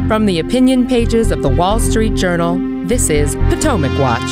From the opinion pages of the Wall Street Journal, this is Potomac Watch.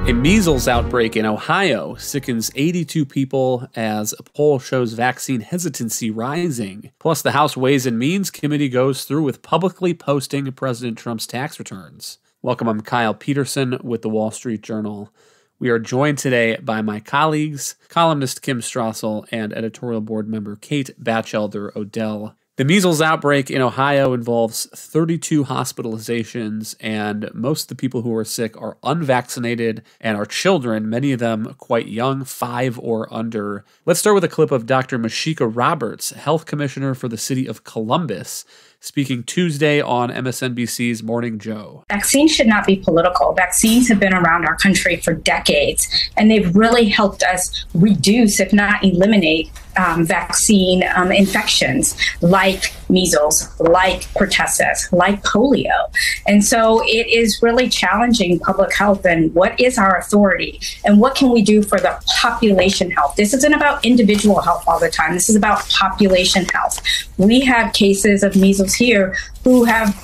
A measles outbreak in Ohio sickens 82 people as a poll shows vaccine hesitancy rising. Plus, the House Ways and Means Committee goes through with publicly posting President Trump's tax returns. Welcome, I'm Kyle Peterson with the Wall Street Journal. We are joined today by my colleagues, columnist Kim Strassel and editorial board member Kate Batchelder-Odell. The measles outbreak in Ohio involves 32 hospitalizations, and most of the people who are sick are unvaccinated and are children, many of them quite young, 5 or under. Let's start with a clip of Dr. Mashika Roberts, health commissioner for the city of Columbus, speaking Tuesday on MSNBC's Morning Joe. Vaccines should not be political. Vaccines have been around our country for decades, and they've really helped us reduce, if not eliminate, vaccine infections like measles, like pertussis, like polio. And so it is really challenging public health and what is our authority and what can we do for the population health. This isn't about individual health all the time. This is about population health. We have cases of measles here who have,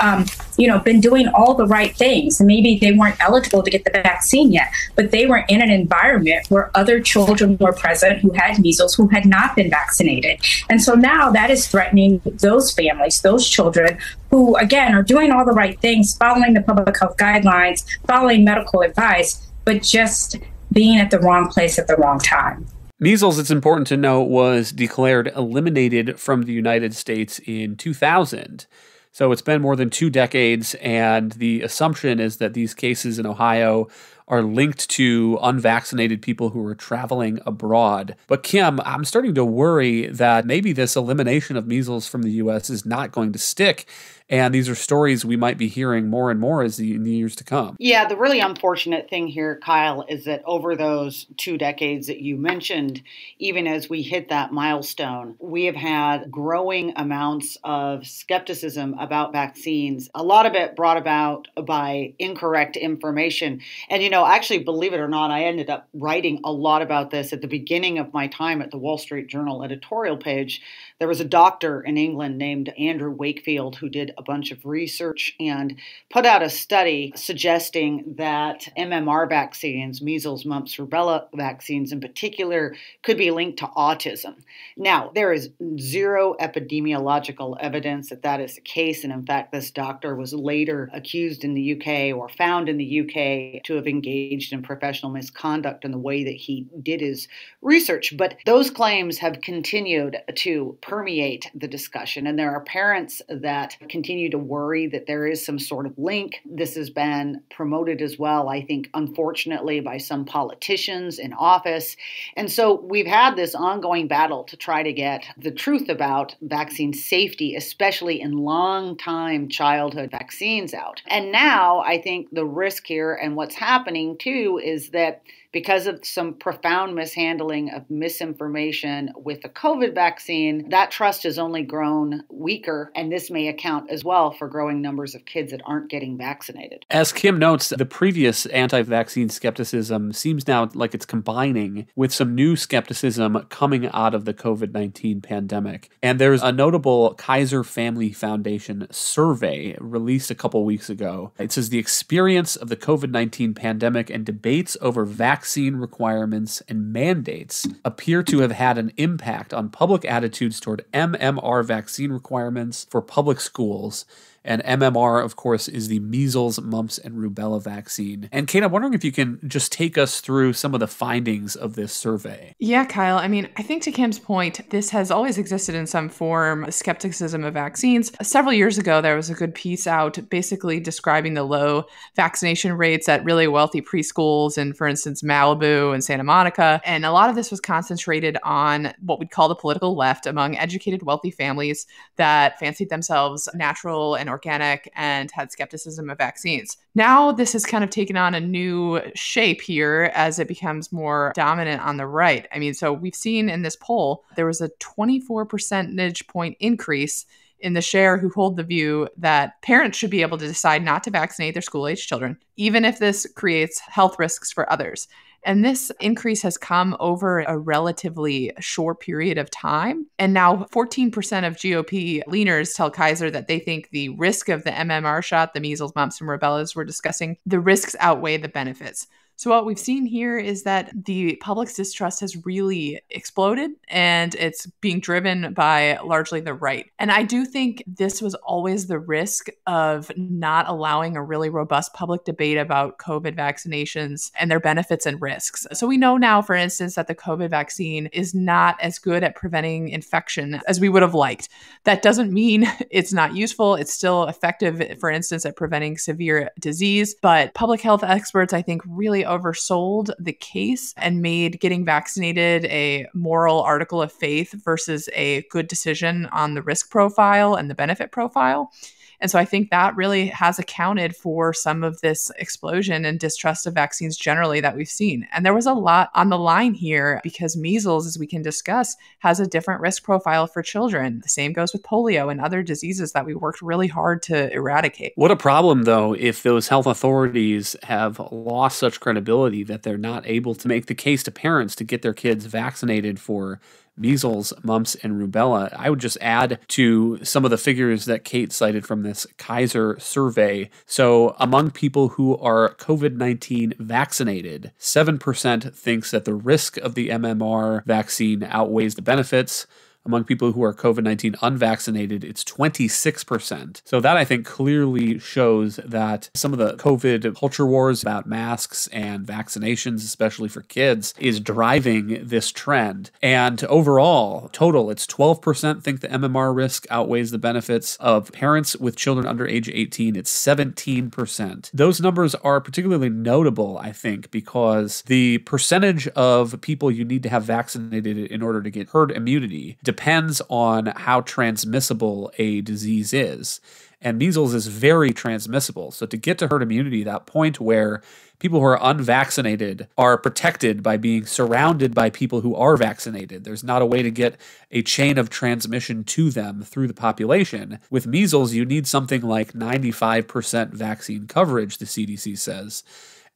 been doing all the right things. Maybe they weren't eligible to get the vaccine yet, but they were in an environment where other children were present who had measles, who had not been vaccinated. And so now that is threatening those families, those children who, again, are doing all the right things, following the public health guidelines, following medical advice, but just being at the wrong place at the wrong time. Measles, it's important to note, was declared eliminated from the United States in 2000. So it's been more than 2 decades, and the assumption is that these cases in Ohio are linked to unvaccinated people who are traveling abroad. But Kim, I'm starting to worry that maybe this elimination of measles from the U.S. is not going to stick. And these are stories we might be hearing more and more in the years to come. Yeah, the really unfortunate thing here, Kyle, is that over those 2 decades that you mentioned, even as we hit that milestone, we have had growing amounts of skepticism about vaccines, a lot of it brought about by incorrect information. And, actually, believe it or not, I ended up writing a lot about this at the beginning of my time at the Wall Street Journal editorial page. There was a doctor in England named Andrew Wakefield who did a bunch of research and put out a study suggesting that MMR vaccines, measles, mumps, rubella vaccines in particular, could be linked to autism. Now, there is zero epidemiological evidence that that is the case. And in fact, this doctor was later accused in the UK or found in the UK to have engaged in professional misconduct in the way that he did his research. But those claims have continued to permeate the discussion. And there are parents that continue to worry that there is some sort of link. This has been promoted as well, I think, unfortunately, by some politicians in office. And so we've had this ongoing battle to try to get the truth about vaccine safety, especially in long-time childhood vaccines out. And now I think the risk here and what's happening too is that because of some profound mishandling of misinformation with the COVID vaccine, that trust has only grown weaker, and this may account as well for growing numbers of kids that aren't getting vaccinated. As Kim notes, the previous anti-vaccine skepticism seems now like it's combining with some new skepticism coming out of the COVID-19 pandemic. And there's a notable Kaiser Family Foundation survey released a couple weeks ago. It says the experience of the COVID-19 pandemic and debates over vaccine requirements and mandates appear to have had an impact on public attitudes toward MMR vaccine requirements for public schools. And MMR, of course, is the measles, mumps, and rubella vaccine. And Kate, I'm wondering if you can just take us through some of the findings of this survey. Yeah, Kyle. I mean, I think to Kim's point, this has always existed in some form, the skepticism of vaccines. Several years ago, there was a good piece out basically describing the low vaccination rates at really wealthy preschools in, for instance, Malibu and Santa Monica. And a lot of this was concentrated on what we'd call the political left among educated, wealthy families that fancied themselves natural and organic and had skepticism of vaccines. Now this has kind of taken on a new shape here as it becomes more dominant on the right. I mean, so we've seen in this poll, there was a 24 percentage point increase in the share who hold the view that parents should be able to decide not to vaccinate their school-age children, even if this creates health risks for others. And this increase has come over a relatively short period of time. And now 14% of GOP leaners tell Kaiser that they think the risk of the MMR shot, the measles, mumps, and rubella we're discussing, the risks outweigh the benefits. So what we've seen here is that the public's distrust has really exploded, and it's being driven by largely the right. And I do think this was always the risk of not allowing a really robust public debate about COVID vaccinations and their benefits and risks. So we know now, for instance, that the COVID vaccine is not as good at preventing infection as we would have liked. That doesn't mean it's not useful. It's still effective, for instance, at preventing severe disease. But public health experts, I think, really oversold the case and made getting vaccinated a moral article of faith versus a good decision on the risk profile and the benefit profile. And so I think that really has accounted for some of this explosion and distrust of vaccines generally that we've seen. And there was a lot on the line here because measles, as we can discuss, has a different risk profile for children. The same goes with polio and other diseases that we worked really hard to eradicate. What a problem, though, if those health authorities have lost such credibility that they're not able to make the case to parents to get their kids vaccinated for measles, mumps, and rubella. I would just add to some of the figures that Kate cited from this Kaiser survey. So among people who are COVID-19 vaccinated, 7% thinks that the risk of the MMR vaccine outweighs the benefits. Among people who are COVID-19 unvaccinated, it's 26%. So that, I think, clearly shows that some of the COVID culture wars about masks and vaccinations, especially for kids, is driving this trend. And overall, total, it's 12% think the MMR risk outweighs the benefits. Of parents with children under age 18, it's 17%. Those numbers are particularly notable, I think, because the percentage of people you need to have vaccinated in order to get herd immunity depends on how transmissible a disease is. And measles is very transmissible. So to get to herd immunity, that point where people who are unvaccinated are protected by being surrounded by people who are vaccinated, there's not a way to get a chain of transmission to them through the population. With measles, you need something like 95% vaccine coverage, the CDC says.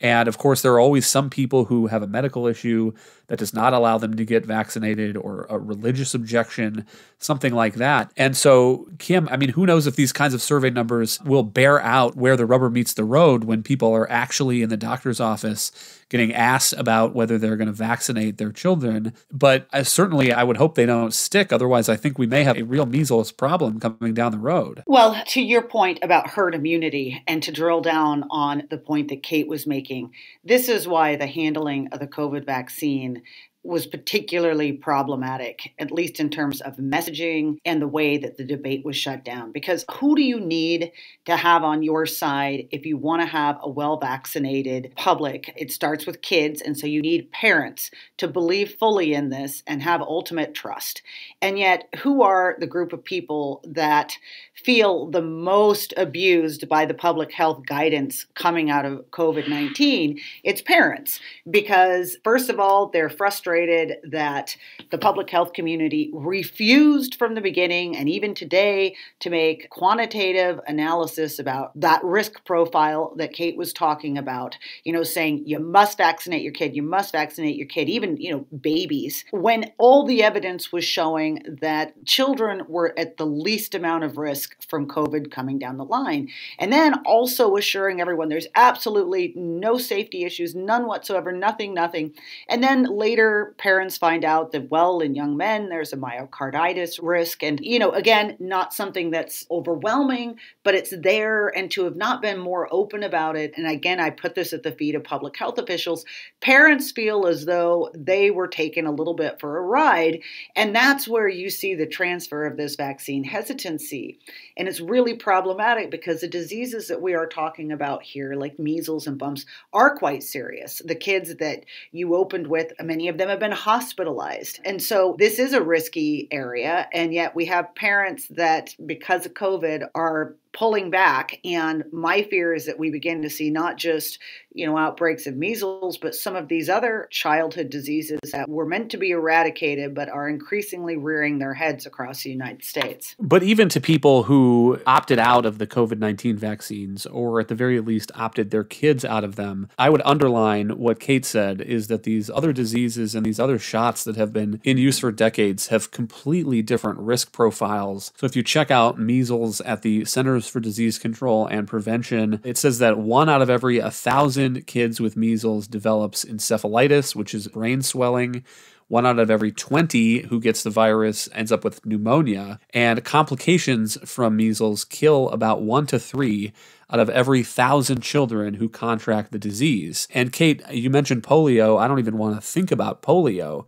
And of course, there are always some people who have a medical issue that does not allow them to get vaccinated, or a religious objection, something like that. And so, Kim, I mean, who knows if these kinds of survey numbers will bear out where the rubber meets the road when people are actually in the doctor's office getting asked about whether they're going to vaccinate their children. But certainly, I would hope they don't stick. Otherwise, I think we may have a real measles problem coming down the road. Well, to your point about herd immunity, and to drill down on the point that Kate was making, this is why the handling of the COVID vaccine was particularly problematic, at least in terms of messaging and the way that the debate was shut down. Because who do you need to have on your side if you want to have a well-vaccinated public? It starts with kids, and so you need parents to believe fully in this and have ultimate trust. And yet, who are the group of people that feel the most abused by the public health guidance coming out of COVID-19? It's parents. Because, first of all, they're frustrated that the public health community refused from the beginning and even today to make quantitative analysis about that risk profile that Kate was talking about, saying you must vaccinate your kid, you must vaccinate your kid, even, babies, when all the evidence was showing that children were at the least amount of risk from COVID coming down the line. And then also assuring everyone there's absolutely no safety issues, none whatsoever, nothing. And then later, parents find out that, well, in young men, there's a myocarditis risk. And, again, not something that's overwhelming, but it's there. And to have not been more open about it, and again, I put this at the feet of public health officials, parents feel as though they were taken a little bit for a ride. And that's where you see the transfer of this vaccine hesitancy. And it's really problematic because the diseases that we are talking about here, like measles and mumps, are quite serious. The kids that you opened with, many of them have been hospitalized. And so this is a risky area. And yet we have parents that, because of COVID, are pulling back. And my fear is that we begin to see not just, outbreaks of measles, but some of these other childhood diseases that were meant to be eradicated, but are increasingly rearing their heads across the United States. But even to people who opted out of the COVID-19 vaccines, or at the very least opted their kids out of them, I would underline what Kate said, is that these other diseases and these other shots that have been in use for decades have completely different risk profiles. So if you check out measles at the Centers for Disease Control and Prevention, it says that 1 out of every 1,000 kids with measles develops encephalitis, which is brain swelling. 1 out of every 20 who gets the virus ends up with pneumonia. And complications from measles kill about 1 to 3 out of every 1,000 children who contract the disease. And Kate, you mentioned polio. I don't even want to think about polio.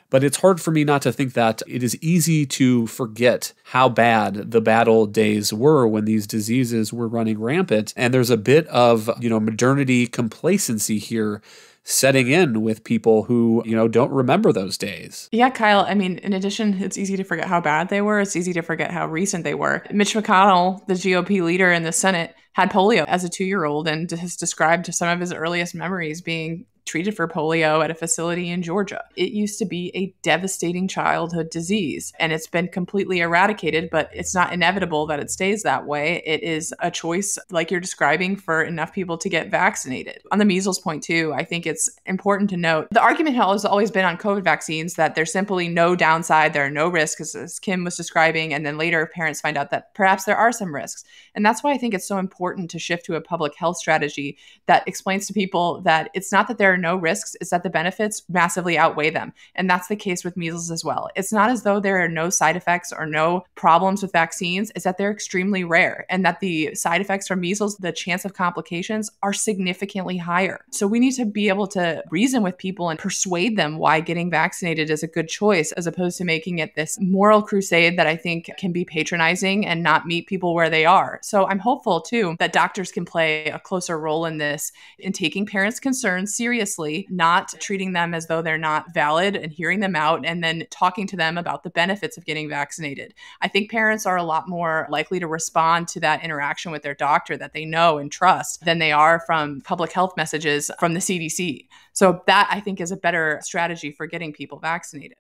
But it's hard for me not to think that it is easy to forget how bad the bad old days were when these diseases were running rampant. And there's a bit of, modernity complacency here setting in with people who, don't remember those days. Yeah, Kyle. I mean, in addition, it's easy to forget how bad they were. It's easy to forget how recent they were. Mitch McConnell, the GOP leader in the Senate, had polio as a 2-year-old and has described some of his earliest memories being treated for polio at a facility in Georgia. It used to be a devastating childhood disease, and it's been completely eradicated, but it's not inevitable that it stays that way. It is a choice, like you're describing, for enough people to get vaccinated. On the measles point too, I think it's important to note, the argument has always been on COVID vaccines that there's simply no downside, there are no risks, as Kim was describing, and then later parents find out that perhaps there are some risks. And that's why I think it's so important to shift to a public health strategy that explains to people that it's not that there are no risks, it's that the benefits massively outweigh them. And that's the case with measles as well. It's not as though there are no side effects or no problems with vaccines, it's that they're extremely rare and that the side effects from measles, the chance of complications, are significantly higher. So we need to be able to reason with people and persuade them why getting vaccinated is a good choice, as opposed to making it this moral crusade that I think can be patronizing and not meet people where they are. So I'm hopeful too that doctors can play a closer role in this, in taking parents' concerns seriously, not treating them as though they're not valid, and hearing them out and then talking to them about the benefits of getting vaccinated. I think parents are a lot more likely to respond to that interaction with their doctor that they know and trust than they are from public health messages from the CDC. So that, I think, is a better strategy for getting people vaccinated.